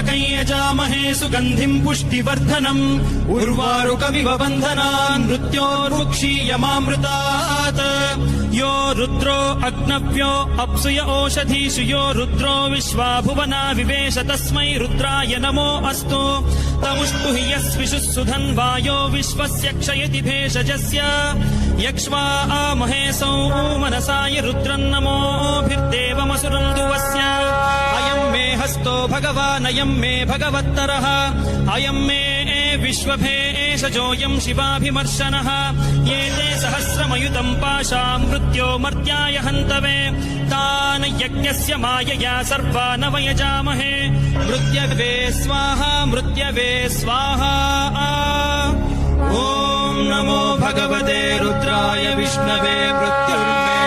त्र्यम्बकं यजामहे सुगन्धिं पुष्टिवर्धनम् उर्वारुकमिव बन्धनान् मृत्योर्मुक्षीयमामृतात् यो रुद्रो अग्नव्यो अप्सुय ओषधीषु यो रुद्रो विश्वा भुवना विवेश तस्मै रुद्राय नमो अस्तु तमुष्टुहि यस्विषुः सुधन्वायो विश्वस्य क्षयति भेषजस्य यक्ष्वा महे मनसाय रुद्रन्नमोभिर्देवमसुरं दुवस्य अयं मे हस्तो भगवानयं मे भगवत्तरः अयं मे विश्वभेषजोऽयं शिवाभिमर्शनः ये ते सहस्रमयुतं पाशां मृत्यो मर्त्याय हन्तवे तान् यज्ञस्य मायया सर्वान् वयजामहे मृत्यवे स्वाहा मृत्यवे स्वाहा ॐ नमो भगवते रुद्राय विष्णवे मृत्युर्मे